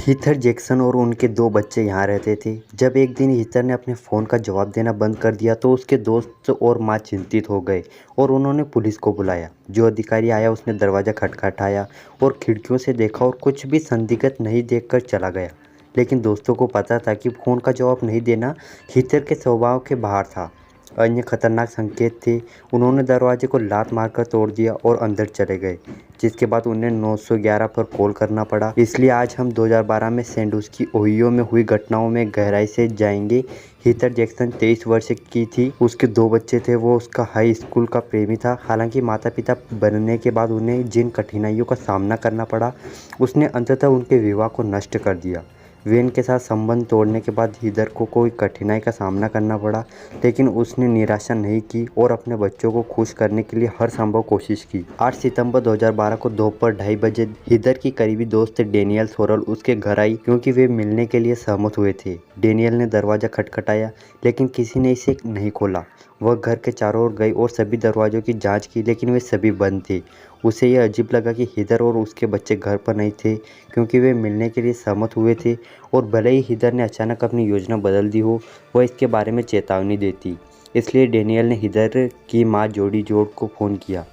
Heather Jackson और उनके दो बच्चे यहाँ रहते थे। जब एक दिन हीथर ने अपने फ़ोन का जवाब देना बंद कर दिया तो उसके दोस्त और माँ चिंतित हो गए और उन्होंने पुलिस को बुलाया। जो अधिकारी आया उसने दरवाज़ा खटखटाया और खिड़कियों से देखा और कुछ भी संदिग्ध नहीं देखकर चला गया। लेकिन दोस्तों को पता था कि फ़ोन का जवाब नहीं देना हीथर के स्वभाव के बाहर था। अन्य खतरनाक संकेत थे। उन्होंने दरवाजे को लात मारकर तोड़ दिया और अंदर चले गए, जिसके बाद उन्हें 911 पर कॉल करना पड़ा। इसलिए आज हम 2012 में सैंडविच ओहियो में हुई घटनाओं में गहराई से जाएंगे। हीथर जैक्सन 23 वर्ष की थी। उसके दो बच्चे थे। वो उसका हाई स्कूल का प्रेमी था। हालांकि माता पिता बनने के बाद उन्हें जिन कठिनाइयों का सामना करना पड़ा, उसने अंततः उनके विवाह को नष्ट कर दिया। वेन के साथ संबंध तोड़ने के बाद हीथर को कोई कठिनाई का सामना करना पड़ा, लेकिन उसने निराशा नहीं की और अपने बच्चों को खुश करने के लिए हर संभव कोशिश की। 8 सितंबर 2012 को दोपहर 2:30 बजे हीथर की करीबी दोस्त डेनियल सोरल उसके घर आई, क्योंकि वे मिलने के लिए सहमत हुए थे। डेनियल ने दरवाज़ा खटखटाया, लेकिन किसी ने इसे नहीं खोला। वह घर के चारों ओर गई और सभी दरवाज़ों की जांच की, लेकिन वे सभी बंद थे। उसे यह अजीब लगा कि हीथर और उसके बच्चे घर पर नहीं थे, क्योंकि वे मिलने के लिए सहमत हुए थे और भले ही हीथर ने अचानक अपनी योजना बदल दी हो, वह इसके बारे में चेतावनी देती। इसलिए डेनियल ने हीथर की माँ जोडी जोड को फ़ोन किया,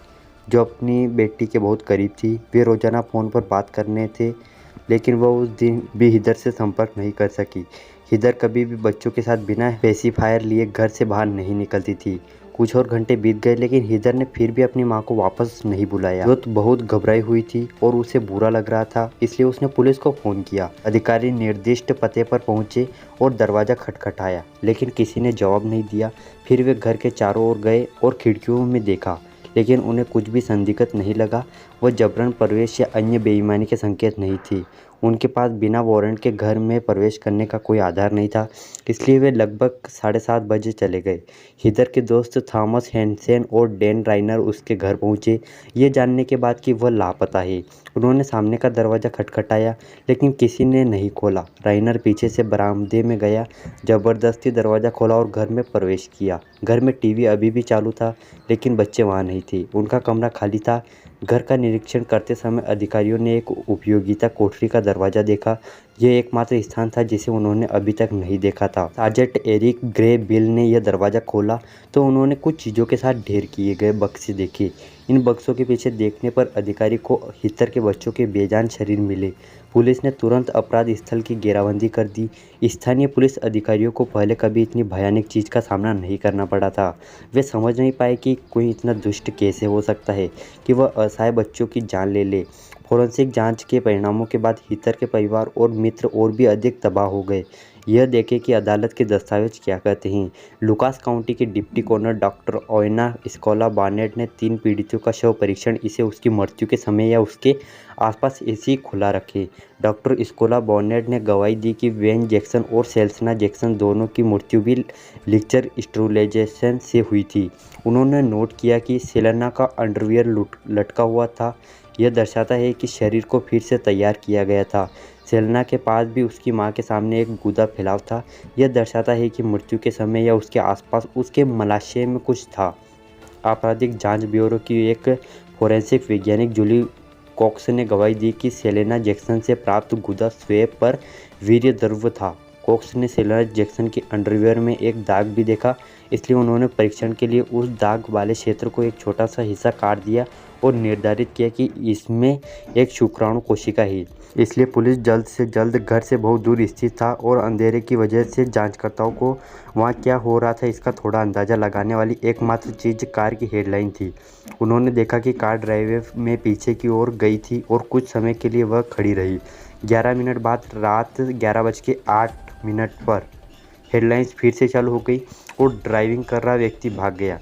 जो अपनी बेटी के बहुत करीब थी। वे रोज़ाना फ़ोन पर बात करने थे, लेकिन वह उस दिन भी हीथर से संपर्क नहीं कर सकी। हीथर कभी भी बच्चों के साथ बिना पेसिफायर लिए घर से बाहर नहीं निकलती थी। कुछ और घंटे बीत गए, लेकिन हीथर ने फिर भी अपनी माँ को वापस नहीं बुलाया। वो तो बहुत घबराई हुई थी और उसे बुरा लग रहा था, इसलिए उसने पुलिस को फ़ोन किया। अधिकारी निर्दिष्ट पते पर पहुंचे और दरवाज़ा खटखटाया, लेकिन किसी ने जवाब नहीं दिया। फिर वे घर के चारों ओर गए और खिड़कियों में देखा, लेकिन उन्हें कुछ भी संदिग्ध नहीं लगा। वह जबरन प्रवेश या अन्य बेईमानी के संकेत नहीं थे। उनके पास बिना वारंट के घर में प्रवेश करने का कोई आधार नहीं था, इसलिए वे लगभग 7:30 बजे चले गए। हीथर के दोस्त थॉमस हैंसेन और डैन राइनर उसके घर पहुंचे, ये जानने के बाद कि वह लापता है। उन्होंने सामने का दरवाज़ा खटखटाया, लेकिन किसी ने नहीं खोला। राइनर पीछे से बरामदे में गया, ज़बरदस्ती दरवाज़ा खोला और घर में प्रवेश किया। घर में टीवी अभी भी चालू था, लेकिन बच्चे वहाँ नहीं थे। उनका कमरा खाली था। घर का निरीक्षण करते समय अधिकारियों ने एक उपयोगिता कोठरी का दरवाज़ा देखा। यह एकमात्र स्थान था जिसे उन्होंने अभी तक नहीं देखा था। सार्जेंट एरिक ग्रे बिल ने यह दरवाज़ा खोला तो उन्होंने कुछ चीज़ों के साथ ढेर किए गए बक्से देखे। इन बक्सों के पीछे देखने पर अधिकारी को हीथर के बच्चों के बेजान शरीर मिले। पुलिस ने तुरंत अपराध स्थल की घेराबंदी कर दी। स्थानीय पुलिस अधिकारियों को पहले कभी इतनी भयानक चीज़ का सामना नहीं करना पड़ा था। वे समझ नहीं पाए कि कोई इतना दुष्ट कैसे हो सकता है कि वह असहाय बच्चों की जान ले ले। फोरेंसिक जांच के परिणामों के बाद हीथर के परिवार और मित्र और भी अधिक तबाह हो गए। यह देखें कि अदालत के दस्तावेज क्या कहते हैं। लुकास काउंटी के डिप्टी कॉर्नर डॉक्टर ओएना स्कोला बार्नेट ने 3 पीड़ितों का शव परीक्षण इसे उसकी मृत्यु के समय या उसके आसपास ऐसे ही खुला रखे। डॉक्टर स्कोला बार्नेट ने गवाही दी कि वेन जैक्सन और सेलेना जैक्सन दोनों की मृत्यु भी लिक्चर स्ट्रुलाइजेशन से हुई थी। उन्होंने नोट किया कि सेलेना का अंडरवियर लटका हुआ था। यह दर्शाता है कि शरीर को फिर से तैयार किया गया था। सेलेना के पास भी उसकी मां के सामने एक गुदा फैलाव था। यह दर्शाता है कि मृत्यु के समय या उसके आसपास उसके मलाशय में कुछ था। आपराधिक जांच ब्यूरो की एक फोरेंसिक वैज्ञानिक जूली कॉक्स ने गवाही दी कि सेलेना जैक्सन से प्राप्त गुदा स्वैब पर वीर्य द्रव्य था। कॉक्स ने सेलेना जैक्सन के अंडरवियर में एक दाग भी देखा, इसलिए उन्होंने परीक्षण के लिए उस दाग वाले क्षेत्र को एक छोटा सा हिस्सा काट दिया और निर्धारित किया कि इसमें एक शुक्राणु कोशिका है। इसलिए पुलिस जल्द से जल्द घर से बहुत दूर स्थित था और अंधेरे की वजह से जांचकर्ताओं को वहाँ क्या हो रहा था इसका थोड़ा अंदाज़ा लगाने वाली एकमात्र चीज़ कार की हेडलाइन थी। उन्होंने देखा कि कार ड्राइववे में पीछे की ओर गई थी और कुछ समय के लिए वह खड़ी रही। 11 मिनट बाद रात 11:08 पर हेडलाइंस फिर से चालू हो गई और ड्राइविंग कर रहा व्यक्ति भाग गया।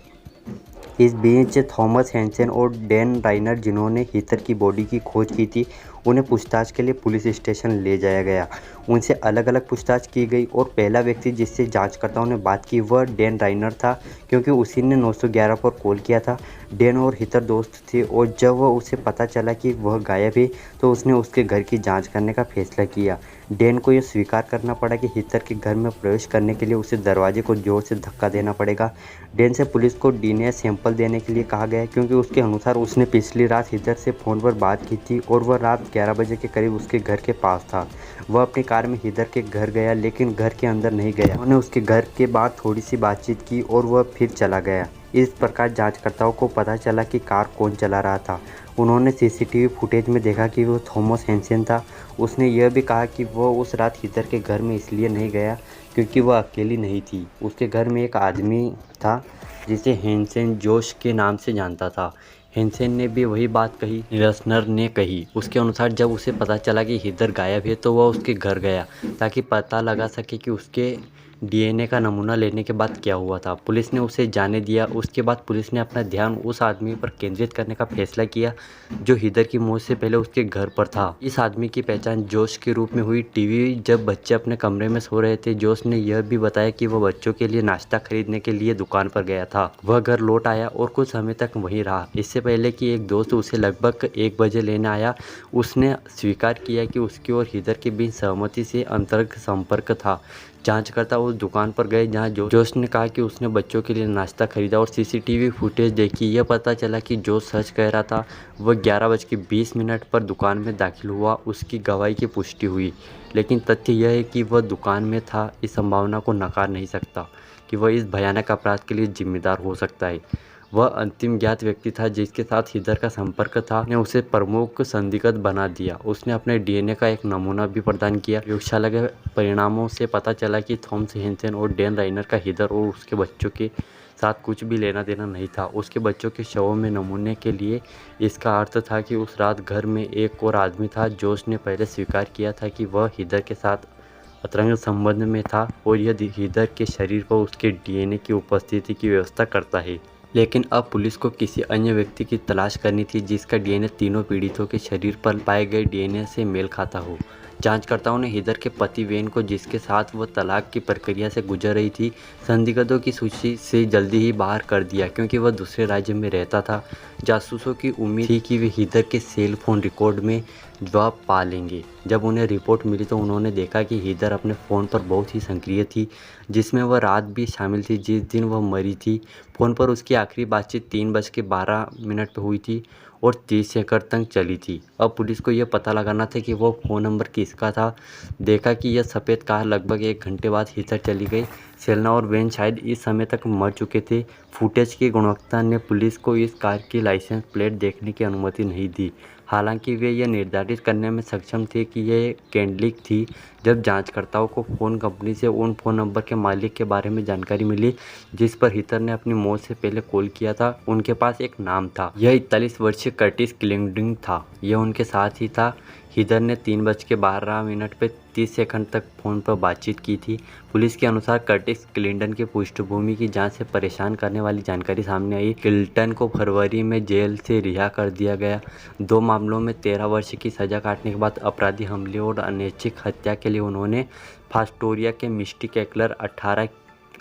इस बीच थॉमस हैंसेन और डैन राइनर, जिन्होंने हीथर की बॉडी की खोज की थी, उन्हें पूछताछ के लिए पुलिस स्टेशन ले जाया गया। उनसे अलग अलग पूछताछ की गई और पहला व्यक्ति जिससे जांचकर्ताओं ने बात की वह डैन राइनर था, क्योंकि उसी ने 911 पर कॉल किया था। डैन और हीथर दोस्त थे और जब वह उसे पता चला कि वह गायब है तो उसने उसके घर की जांच करने का फैसला किया। डैन को यह स्वीकार करना पड़ा कि हीथर के घर में प्रवेश करने के लिए उसे दरवाजे को जोर से धक्का देना पड़ेगा। डैन से पुलिस को डीएनए सैंपल देने के लिए कहा गया, क्योंकि उसके अनुसार उसने पिछली रात हीथर से फ़ोन पर बात की थी और वह रात रात 11 बजे के करीब उसके घर के पास था। वह अपनी कार में हीदर के घर गया, लेकिन घर के अंदर नहीं गया। उन्होंने उसके घर के बाद थोड़ी सी बातचीत की और वह फिर चला गया। इस प्रकार जांचकर्ताओं को पता चला कि कार कौन चला रहा था। उन्होंने सीसीटीवी फुटेज में देखा कि वो थॉमस हैंसेन था। उसने यह भी कहा कि वह उस रात हीदर के घर में इसलिए नहीं गया क्योंकि वह अकेली नहीं थी। उसके घर में एक आदमी था जिसे हैंसेन जोश के नाम से जानता था। हैंसेन ने भी वही बात कही रसनर ने कही। उसके अनुसार जब उसे पता चला कि हीदर गायब है तो वह उसके घर गया ताकि पता लगा सके कि उसके डीएनए का नमूना लेने के बाद क्या हुआ था। पुलिस ने उसे जाने दिया। उसके बाद पुलिस ने अपना ध्यान उस आदमी पर केंद्रित करने का फैसला किया जो हीदर की मौत से पहले उसके घर पर था। इस आदमी की पहचान जोश के रूप में हुई। टीवी जब बच्चे अपने कमरे में सो रहे थे, जोश ने यह भी बताया कि वह बच्चों के लिए नाश्ता खरीदने के लिए दुकान पर गया था। वह घर लौट आया और कुछ समय तक वहीं रहा। इससे पहले कि एक दोस्त उसे लगभग 1 बजे लेने आया, उसने स्वीकार किया कि उसकी और हीदर के बीच सहमति से अंतरंग संपर्क था। जांचकर्ता उस दुकान पर गए जहां जोश ने कहा कि उसने बच्चों के लिए नाश्ता खरीदा और सीसीटीवी फुटेज देखी। यह पता चला कि जोश सच कह रहा था। वह 11:20 पर दुकान में दाखिल हुआ। उसकी गवाही की पुष्टि हुई, लेकिन तथ्य यह है कि वह दुकान में था। इस संभावना को नकार नहीं सकता कि वह इस भयानक अपराध के लिए जिम्मेदार हो सकता है। वह अंतिम ज्ञात व्यक्ति था जिसके साथ हीदर का संपर्क था, ने उसे प्रमुख संदिग्ध बना दिया। उसने अपने डीएनए का एक नमूना भी प्रदान किया। प्रयोगशाला के परिणामों से पता चला कि थॉमस हैंसेन और डैन राइनर का हीदर और उसके बच्चों के साथ कुछ भी लेना देना नहीं था। उसके बच्चों के शवों में नमूने के लिए इसका अर्थ था कि उस रात घर में एक और आदमी था। जोश ने पहले स्वीकार किया था कि वह हीदर के साथ अंतरंग संबंध में था और यह हीदर के शरीर पर उसके डीएनए की उपस्थिति की व्यवस्था करता है। लेकिन अब पुलिस को किसी अन्य व्यक्ति की तलाश करनी थी जिसका डीएनए तीनों पीड़ितों के शरीर पर पाए गए डीएनए से मेल खाता हो। जांचकर्ताओं ने हीदर के पति वेन को, जिसके साथ वह तलाक की प्रक्रिया से गुजर रही थी, संदिग्धों की सूची से जल्दी ही बाहर कर दिया क्योंकि वह दूसरे राज्य में रहता था। जासूसों की उम्मीद थी कि वे हीदर के सेल फोन रिकॉर्ड में जवाब पा लेंगे। जब उन्हें रिपोर्ट मिली तो उन्होंने देखा कि हीदर अपने फ़ोन पर बहुत ही सक्रिय थी, जिसमें वह रात भी शामिल थी जिस दिन वह मरी थी। फ़ोन पर उसकी आखिरी बातचीत 3:12 पर हुई थी और 30 सेकंड तक चली थी। अब पुलिस को यह पता लगाना था कि वो फ़ोन नंबर किसका था। देखा कि यह सफ़ेद कार लगभग 1 घंटे बाद हीदर चली गई। सेलेना और वेन शायद इस समय तक मर चुके थे। फुटेज की गुणवत्ता ने पुलिस को इस कार की लाइसेंस प्लेट देखने की अनुमति नहीं दी। हालांकि वे यह निर्धारित करने में सक्षम थे कि यह कैंडलिक थी। जब जांचकर्ताओं को फ़ोन कंपनी से उन फ़ोन नंबर के मालिक के बारे में जानकारी मिली जिस पर हीदर ने अपनी मौत से पहले कॉल किया था, उनके पास एक नाम था। यह 41 वर्षीय कर्टिस क्लिंटन था। यह उनके साथ ही था। हीदर ने 3:12 पर 30 सेकंड तक फ़ोन पर बातचीत की थी। पुलिस के अनुसार कर्टिस क्लिंटन की पृष्ठभूमि की जांच से परेशान करने वाली जानकारी सामने आई। क्लिंटन को फरवरी में जेल से रिहा कर दिया गया। 2 मामलों में 13 वर्ष की सज़ा काटने के बाद अपराधी हमले और अनैच्छिक हत्या के लिए उन्होंने फास्टोरिया के मिस्टी केकलर 18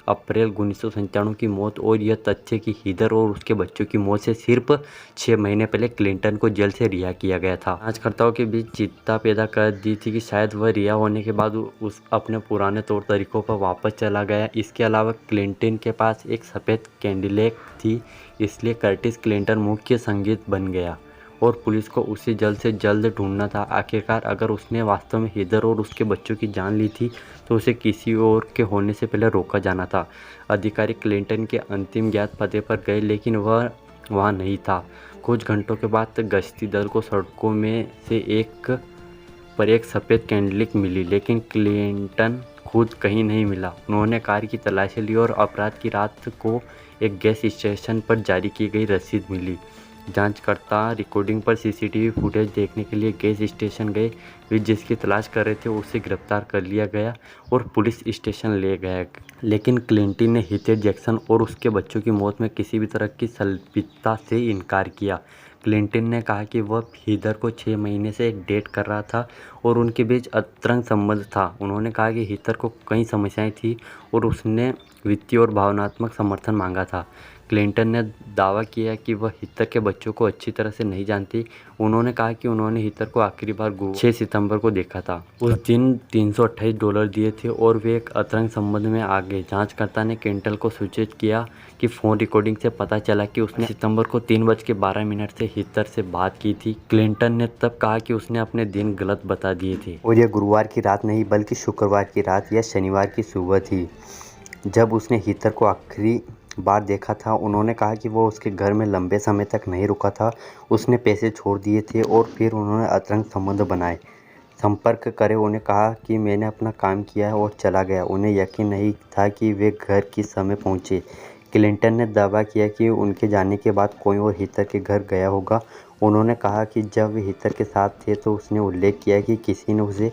अप्रैल 1997 की मौत और यह तथ्य कि हीदर और उसके बच्चों की मौत से सिर्फ 6 महीने पहले क्लिंटन को जेल से रिहा किया गया था, जांचकर्ताओं के बीच चिंता पैदा कर दी थी कि शायद वह रिहा होने के बाद उस अपने पुराने तौर तरीकों पर वापस चला गया। इसके अलावा क्लिंटन के पास एक सफ़ेद कैंडिलेक थी, इसलिए कर्टिस क्लिंटन मुख्य संदिग्ध बन गया और पुलिस को उसे जल्द से जल्द ढूंढना था। आखिरकार अगर उसने वास्तव में हीदर और उसके बच्चों की जान ली थी तो उसे किसी और के होने से पहले रोका जाना था। अधिकारी क्लिंटन के अंतिम ज्ञात पते पर गए लेकिन वह वहां नहीं था। कुछ घंटों के बाद गश्ती दल को सड़कों में से एक पर एक सफ़ेद कैंडलिक मिली, लेकिन क्लिंटन खुद कहीं नहीं मिला। उन्होंने कार की तलाशी ली और अपराध की रात को एक गैस स्टेशन पर जारी की गई रसीद मिली। जांचकर्ता रिकॉर्डिंग पर सीसीटीवी फुटेज देखने के लिए गैस स्टेशन गए। वे जिसकी तलाश कर रहे थे उसे गिरफ्तार कर लिया गया और पुलिस स्टेशन ले गया। लेकिन क्लिंटन ने हीदर जैक्सन और उसके बच्चों की मौत में किसी भी तरह की संलिप्तता से इनकार किया। क्लिंटन ने कहा कि वह हीदर को 6 महीने से एक डेट कर रहा था और उनके बीच अंतरंग संबंध था। उन्होंने कहा कि हीदर को कई समस्याएं थी और उसने वित्तीय और भावनात्मक समर्थन मांगा था। क्लिंटन ने दावा किया कि वह हितर के बच्चों को अच्छी तरह से नहीं जानती। उन्होंने कहा कि उन्होंने हितर को आखिरी बार 6 सितंबर को देखा था। उस दिन $328 दिए थे और वे एक अंतरंग संबंध में आ गए। जांचकर्ता ने क्लिंटन को सूचित किया कि फ़ोन रिकॉर्डिंग से पता चला कि उसने सितंबर को 3:12 से हितर से बात की थी। क्लिंटन ने तब कहा कि उसने अपने दिन गलत बता दिए थे और यह गुरुवार की रात नहीं बल्कि शुक्रवार की रात या शनिवार की सुबह थी जब उसने हितर को आखिरी बार देखा था। उन्होंने कहा कि वो उसके घर में लंबे समय तक नहीं रुका था। उसने पैसे छोड़ दिए थे और फिर उन्होंने अंतरंग संबंध बनाए। संपर्क करे उन्हें कहा कि मैंने अपना काम किया और चला गया। उन्हें यकीन नहीं था कि वे घर किस समय पहुंचे। क्लिंटन ने दावा किया कि उनके जाने के बाद कोई और हितर के घर गया होगा। उन्होंने कहा कि जब वे हितर के साथ थे तो उसने उल्लेख किया कि किसी ने उसे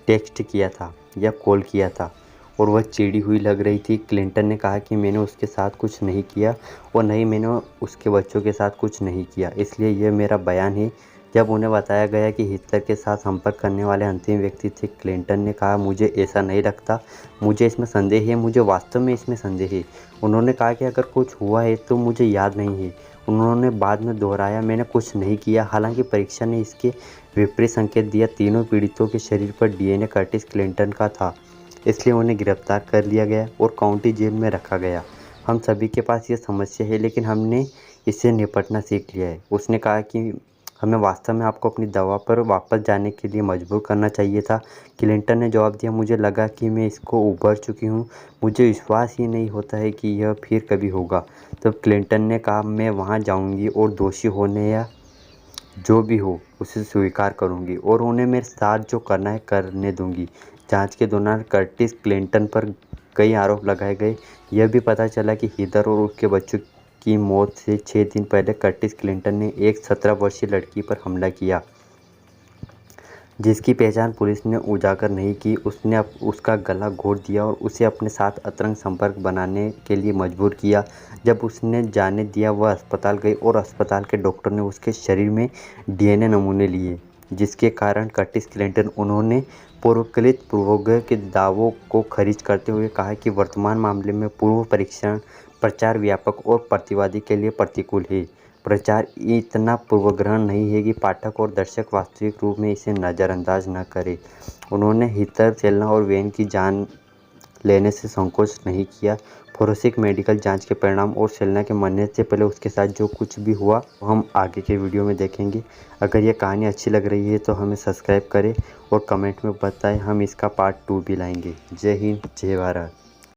टेक्स्ट किया था या कॉल किया था और वह चिड़ी हुई लग रही थी। क्लिंटन ने कहा कि मैंने उसके साथ कुछ नहीं किया और नहीं मैंने उसके बच्चों के साथ कुछ नहीं किया, इसलिए यह मेरा बयान है। जब उन्हें बताया गया कि हितर के साथ संपर्क करने वाले अंतिम व्यक्ति थे, क्लिंटन ने कहा, मुझे ऐसा नहीं लगता, मुझे इसमें संदेह है, मुझे वास्तव में इसमें संदेह है। उन्होंने कहा कि अगर कुछ हुआ है तो मुझे याद नहीं है। उन्होंने बाद में दोहराया, मैंने कुछ नहीं किया। हालांकि परीक्षा ने इसके विपरीत संकेत दिया। तीनों पीड़ितों के शरीर पर डीएनए कर्टिस क्लिंटन का था, इसलिए उन्हें गिरफ्तार कर लिया गया और काउंटी जेल में रखा गया। हम सभी के पास ये समस्या है लेकिन हमने इससे निपटना सीख लिया है। उसने कहा कि हमें वास्तव में आपको अपनी दवा पर वापस जाने के लिए मजबूर करना चाहिए था। क्लिंटन ने जवाब दिया, मुझे लगा कि मैं इसको उबर चुकी हूँ, मुझे विश्वास ही नहीं होता है कि यह फिर कभी होगा। तब क्लिंटन ने कहा, मैं वहाँ जाऊँगी और दोषी होने या जो भी हो उसे स्वीकार करूंगी और उन्हें मेरे साथ जो करना है करने दूंगी। जांच के दौरान कर्टिस क्लिंटन पर कई आरोप लगाए गए। यह भी पता चला कि हितर और उसके बच्चों की मौत से 6 दिन पहले कर्टिस क्लिंटन ने एक 17 वर्षीय लड़की पर हमला किया जिसकी पहचान पुलिस ने उजागर नहीं की। उसने उसका गला घोट दिया और उसे अपने साथ अंतरंग संपर्क बनाने के लिए मजबूर किया। जब उसने जाने दिया वह अस्पताल गई और अस्पताल के डॉक्टर ने उसके शरीर में डीएनए नमूने लिए, जिसके कारण कर्टिस क्लिंटन उन्होंने पूर्वकल्पित पूर्वाग्रह के दावों को खारिज करते हुए कहा कि वर्तमान मामले में पूर्व परीक्षण प्रचार व्यापक और प्रतिवादी के लिए प्रतिकूल है। प्रचार इतना पूर्वग्रह नहीं है कि पाठक और दर्शक वास्तविक रूप में इसे नज़रअंदाज न करें। उन्होंने हितर, सेल्ना और वेन की जान लेने से संकोच नहीं किया। फोरेंसिक मेडिकल जांच के परिणाम और सेल्ना के मरने से पहले उसके साथ जो कुछ भी हुआ वो हम आगे के वीडियो में देखेंगे। अगर ये कहानी अच्छी लग रही है तो हमें सब्सक्राइब करें और कमेंट में बताएं, हम इसका पार्ट 2 भी लाएंगे। जय हिंद, जय भारत।